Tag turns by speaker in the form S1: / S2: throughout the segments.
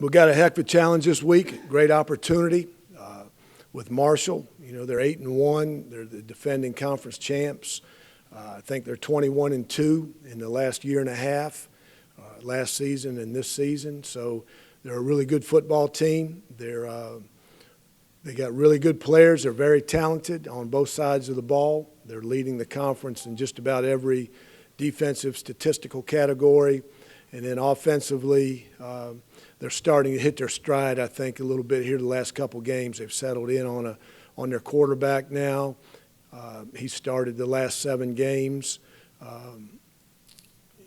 S1: We got a heck of a challenge this week. Great opportunity with Marshall. You know, they're 8-1. They're the defending conference champs. I think they're 21-2 in the last year and a half, last season and this season. So they're a really good football team. They got really good players. They're very talented on both sides of the ball. They're leading the conference in just about every defensive statistical category. And then offensively, they're starting to hit their stride, I think, a little bit here the last couple games. They've settled in on their quarterback now. He started the last 7 games.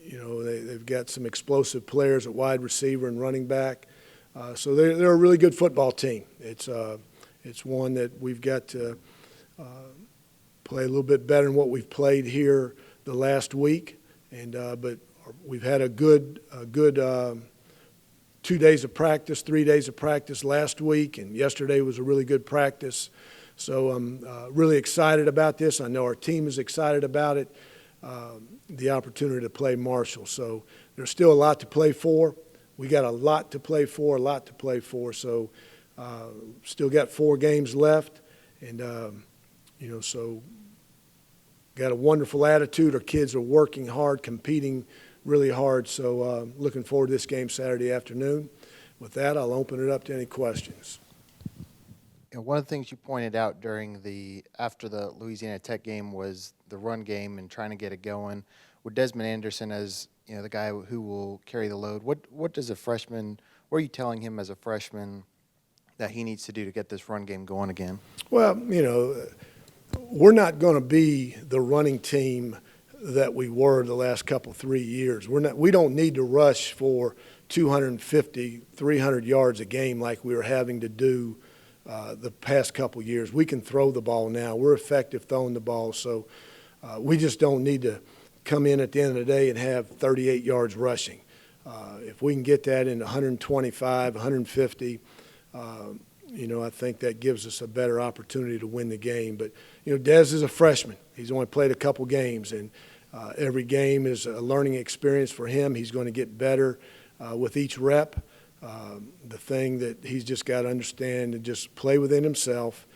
S1: You know, they've got some explosive players at wide receiver and running back. So they're a really good football team. It's one that we've got to play a little bit better than what we've played here the last week. But we've had a good 2 days of practice, 3 days of practice last week, and yesterday was a really good practice. So I'm really excited about this. I know our team is excited about it, the opportunity to play Marshall. So there's still a lot to play for. We got a lot to play for, So still got 4 games left, and you know, so got a wonderful attitude. Our kids are working hard, competing really hard. So looking forward to this game Saturday afternoon. With that, I'll open it up to any questions.
S2: And one of the things you pointed out after the Louisiana Tech game was the run game and trying to get it going. With Desmond Anderson as the guy who will carry the load, what does a freshman? What are you telling him as a freshman that he needs to do to get this run game going again? Well,
S1: we're not going to be the running team that we were the last 3 years. We don't need to rush for 250, 300 yards a game like we were having to do the past couple years. We can throw the ball now. We're effective throwing the ball, so we just don't need to come in at the end of the day and have 38 yards rushing. If we can get that in 125, 150, I think that gives us a better opportunity to win the game. But, Dez is a freshman. He's only played a couple games, and every game is a learning experience for him. He's going to get better with each rep. The thing that he's just got to understand and just play within himself.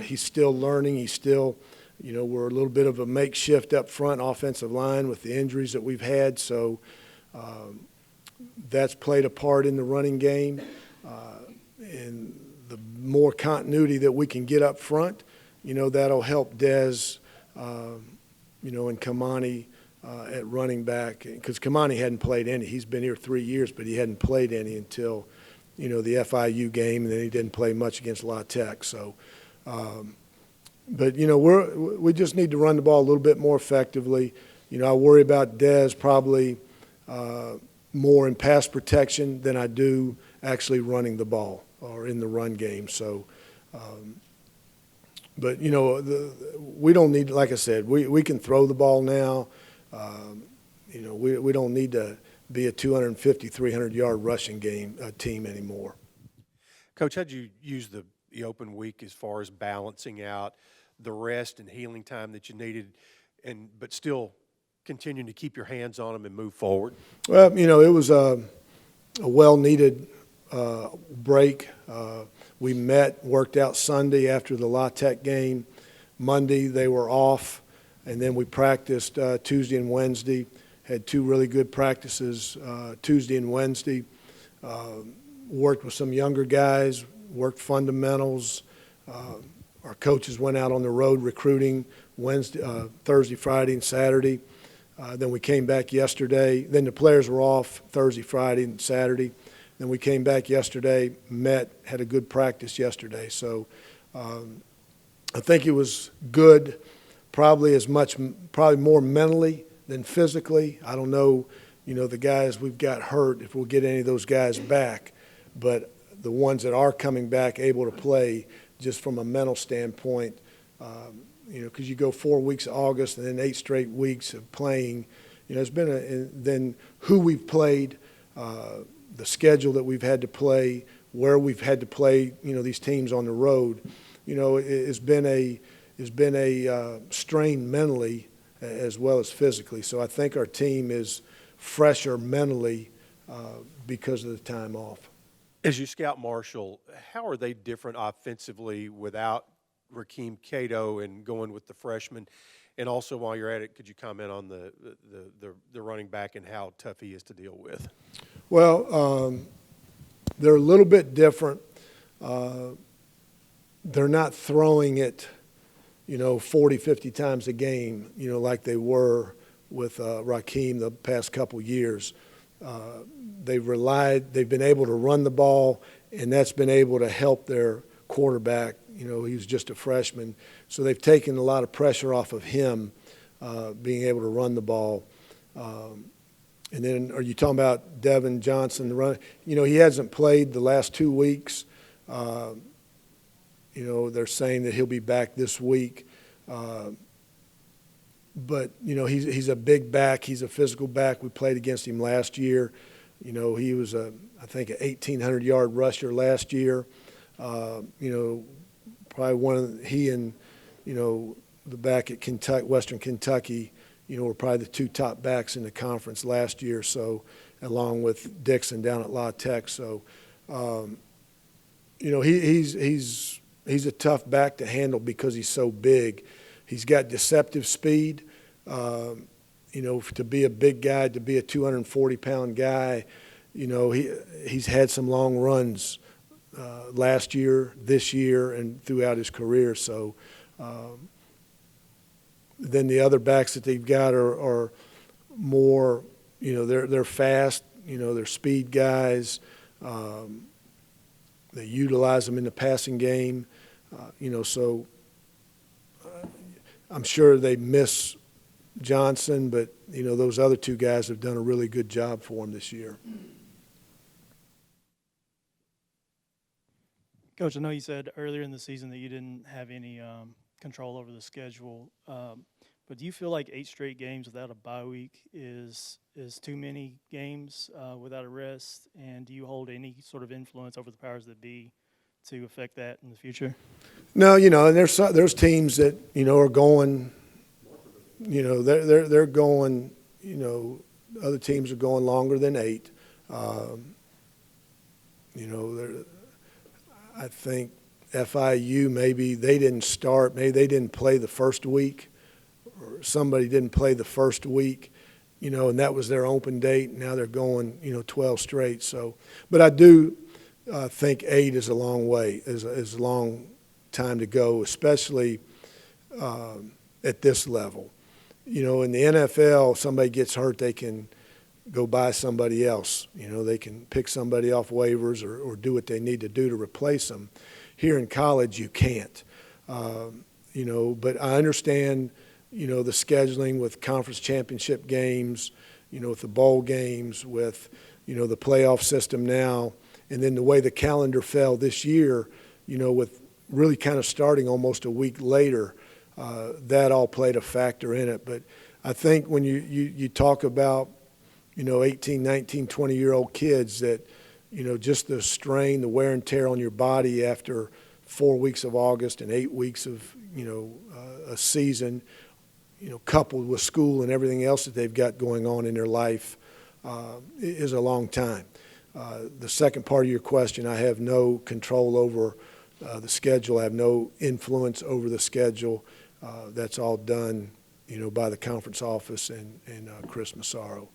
S1: He's still learning. He's still, we're a little bit of a makeshift up front offensive line with the injuries that we've had. So that's played a part in the running game. And the more continuity that we can get up front, that'll help Dez, and Kamani at running back, because Kamani hadn't played any. He's been here 3 years, but he hadn't played any until, the FIU game, and then he didn't play much against La Tech. So, but we just need to run the ball a little bit more effectively. I worry about Dez probably more in pass protection than I do actually running the ball or in the run game. So, but we don't need, like I said, we can throw the ball now. We don't need to be a 250, 300-yard rushing team anymore.
S3: Coach, how'd you use the open week as far as balancing out the rest and healing time that you needed, but still continuing to keep your hands on them and move forward?
S1: Well, it was a well-needed break. We worked out Sunday after the La Tech game. Monday they were off, and then we practiced Tuesday and Wednesday. Had 2 really good practices Tuesday and Wednesday. Worked with some younger guys, worked fundamentals. Our coaches went out on the road recruiting Thursday, Friday, and Saturday. Then we came back yesterday. Then the players were off Thursday, Friday, and Saturday. Then we came back yesterday, had a good practice yesterday. So I think it was good, probably more mentally than physically. I don't know, the guys we've got hurt, if we'll get any of those guys back. But the ones that are coming back able to play, just from a mental standpoint, because you go 4 weeks of August and then 8 straight weeks of playing. It's been then who we've played, the schedule that we've had to play, where we've had to play, these teams on the road. It's been a strain mentally as well as physically. So I think our team is fresher mentally because of the time off.
S3: As you scout Marshall, how are they different offensively without Rakeem Cato and going with the freshman? And also, while you're at it, could you comment on the running back and how tough he is to deal with?
S1: Well, they're a little bit different. They're not throwing it, 40, 50 times a game, like they were with Rakeem the past couple years. They've been able to run the ball, and that's been able to help their quarterback. He was just a freshman. So they've taken a lot of pressure off of him being able to run the ball. And then are you talking about Devin Johnson, the run? He hasn't played the last 2 weeks. They're saying that he'll be back this week. But he's a big back. He's a physical back. We played against him last year. He was I think an 1,800-yard rusher last year. Probably he and the back at Kentucky, Western Kentucky, were probably the two top backs in the conference last year. So along with Dixon down at La Tech. So he's a tough back to handle because he's so big. He's got deceptive speed. To be a big guy, to be a 240-pound guy, he's had some long runs last year, this year, and throughout his career. So then the other backs that they've got are more, they're fast, they're speed guys. They utilize them in the passing game, so I'm sure they miss Johnson, but, those other two guys have done a really good job for him this year.
S4: Coach, I know you said earlier in the season that you didn't have any control over the schedule, but do you feel like 8 straight games without a bye week is too many games without a rest? And do you hold any sort of influence over the powers that be to affect that in the future?
S1: No, and there's teams that are going, they're going, other teams are going longer than 8. I think FIU, maybe they didn't start, maybe they didn't play the first week, or somebody didn't play the first week, and that was their open date. Now they're going, 12 straight. So, but I do think 8 is a long way, is a long time to go, especially at this level. In the NFL, somebody gets hurt, they can go buy somebody else. They can pick somebody off waivers or do what they need to do to replace them. Here in college, you can't. But I understand, the scheduling with conference championship games, with the bowl games, with, the playoff system now, and then the way the calendar fell this year, with really kind of starting almost a week later, that all played a factor in it. But I think when you talk about, 18, 19, 20-year-old kids that, just the strain, the wear and tear on your body after 4 weeks of August and 8 weeks of, a season, coupled with school and everything else that they've got going on in their life, is a long time. The second part of your question, I have no control over the schedule. I have no influence over the schedule. That's all done, by the conference office and Chris Massaro.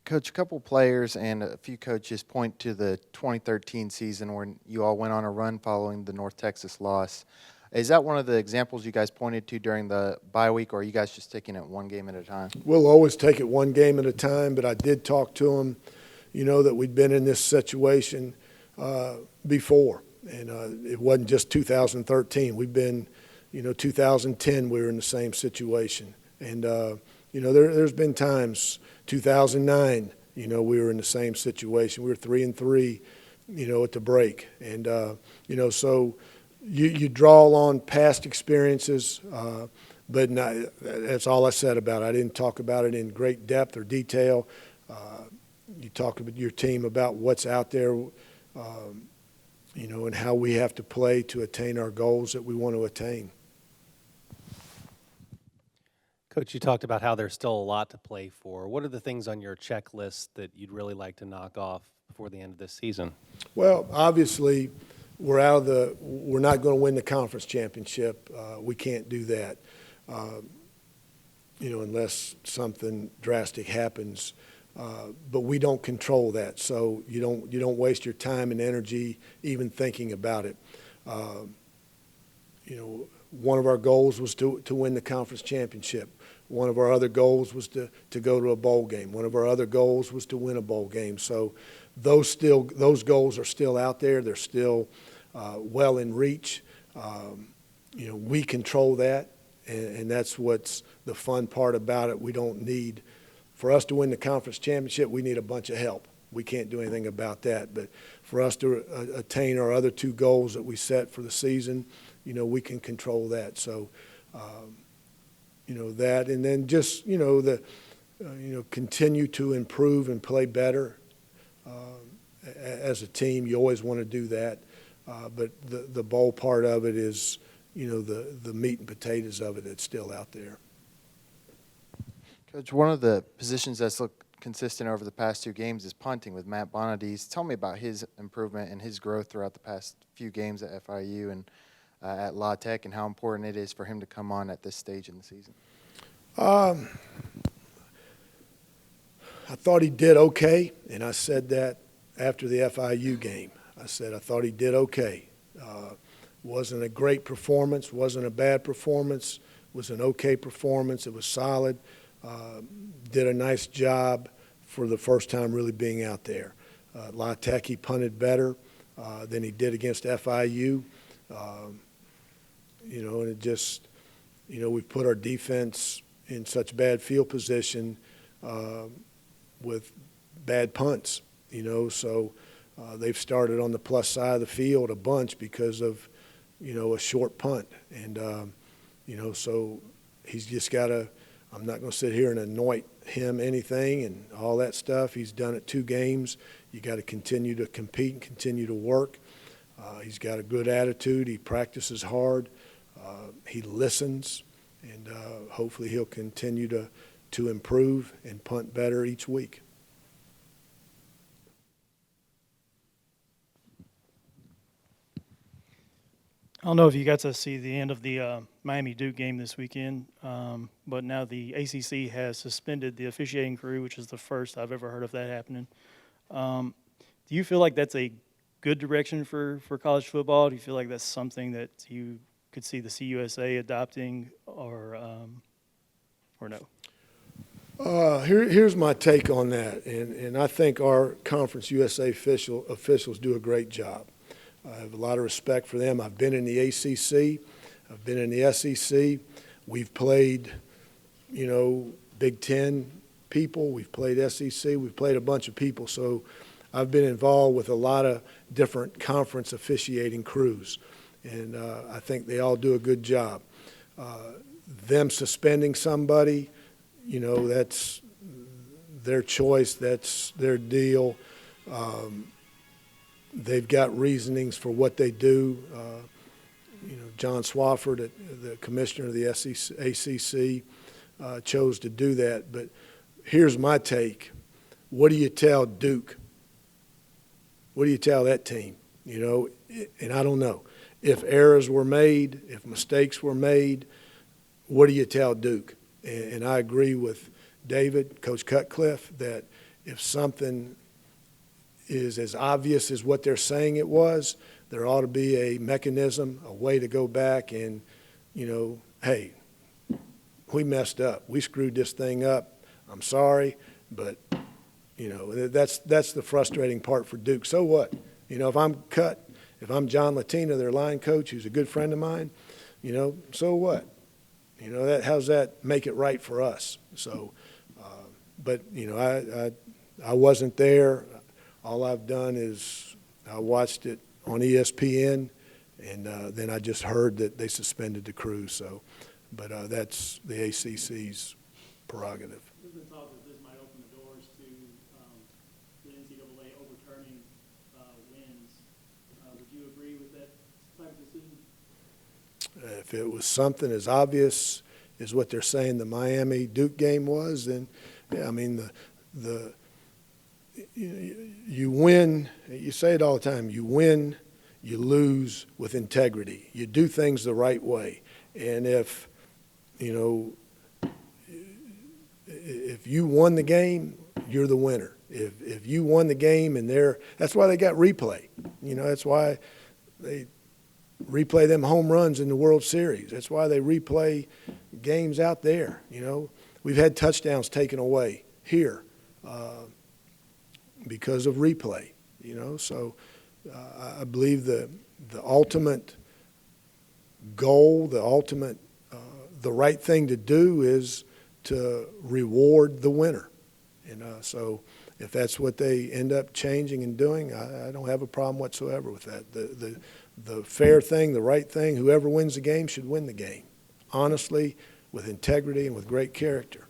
S2: Coach, a couple players and a few coaches point to the 2013 season when you all went on a run following the North Texas loss. Is that one of the examples you guys pointed to during the bye week, or are you guys just taking it one game at a time?
S1: We'll always take it one game at a time, but I did talk to them, that we'd been in this situation before. And it wasn't just 2013. We've been, 2010 we were in the same situation. And, there's been times, 2009, we were in the same situation. We were 3-3, at the break. And, so you draw on past experiences, but that's all I said about it. I didn't talk about it in great depth or detail. You talk about your team about what's out there, and how we have to play to attain our goals that we want to attain.
S5: Coach, you talked about how there's still a lot to play for. What are the things on your checklist that you'd really like to knock off before before the end of this season?
S1: Well, obviously, we're not going to win the conference championship. We can't do that, unless something drastic happens. But we don't control that, so you don't waste your time and energy even thinking about it. One of our goals was to win the conference championship. One of our other goals was to go to a bowl game. One of our other goals was to win a bowl game. So those goals are still out there. They're still well in reach. We control that, and that's what's the fun part about it. We don't need, for us to win the conference championship, we need a bunch of help. We can't do anything about that. But for us to attain our other two goals that we set for the season, we can control that. So, that, and then just, continue to improve and play better. As a team, you always want to do that. But the bowl part of it is, the meat and potatoes of it that's still out there.
S2: Coach, one of the positions that's looked consistent over the past two games is punting with Matt Bonadies. Tell me about his improvement and his growth throughout the past few games at FIU and at La Tech, and how important it is for him to come on at this stage in the season.
S1: I thought he did okay, and I said that after the FIU game. I said I thought he did okay. Wasn't a great performance, wasn't a bad performance, was an okay performance. It was solid. Did a nice job for the first time really being out there. La Tech, he punted better than he did against FIU. And it just, we've put our defense in such bad field position with bad punts, so they've started on the plus side of the field a bunch because of, a short punt. And, so he's just got to, I'm not going to sit here and anoint him anything and all that stuff. He's done it 2 games. You got to continue to compete and continue to work. He's got a good attitude. He practices hard. He listens, and hopefully he'll continue to improve and punt better each week.
S4: I don't know if you got to see the end of the Miami-Duke game this weekend, but now the ACC has suspended the officiating crew, which is the first I've ever heard of that happening. Do you feel like that's a good direction for college football? Do you feel like that's something that you could see the CUSA adopting, or no?
S1: Here's my take on that, and I think our Conference USA officials do a great job. I have a lot of respect for them. I've been in the ACC. I've been in the SEC. We've played, Big Ten people. We've played SEC. We've played a bunch of people. So I've been involved with a lot of different conference officiating crews, and I think they all do a good job. Them suspending somebody, that's their choice. That's their deal. They've got reasonings for what they do. John Swafford, the commissioner of the ACC, chose to do that. But here's my take. What do you tell Duke? What do you tell that team? And I don't know. If errors were made, if mistakes were made, what do you tell Duke? And I agree with David, Coach Cutcliffe, that if something is as obvious as what they're saying it was, there ought to be a mechanism, a way to go back and, hey, we messed up. We screwed this thing up. I'm sorry, but, that's the frustrating part for Duke. So what? If I'm John Latina, their line coach, who's a good friend of mine, so what? How's that make it right for us? So, but, I wasn't there. All I've done is I watched it on ESPN, and then I just heard that they suspended the crew. So, but that's the ACC's prerogative.
S4: There's been talk that this might open the doors to the NCAA overturning wins. Would you agree with that type of decision?
S1: If it was something as obvious as what they're saying the Miami-Duke game was, then, yeah, I mean, you win, you say it all the time, you win, you lose with integrity. You do things the right way. And if you won the game, you're the winner. If you won the game and that's why they got replay. That's why they replay them home runs in the World Series. That's why they replay games out there. We've had touchdowns taken away here because of replay. So I believe the ultimate goal, the right thing to do is to reward the winner. So if that's what they end up changing and doing, I don't have a problem whatsoever with that. The fair thing, the right thing, whoever wins the game should win the game, honestly, with integrity and with great character.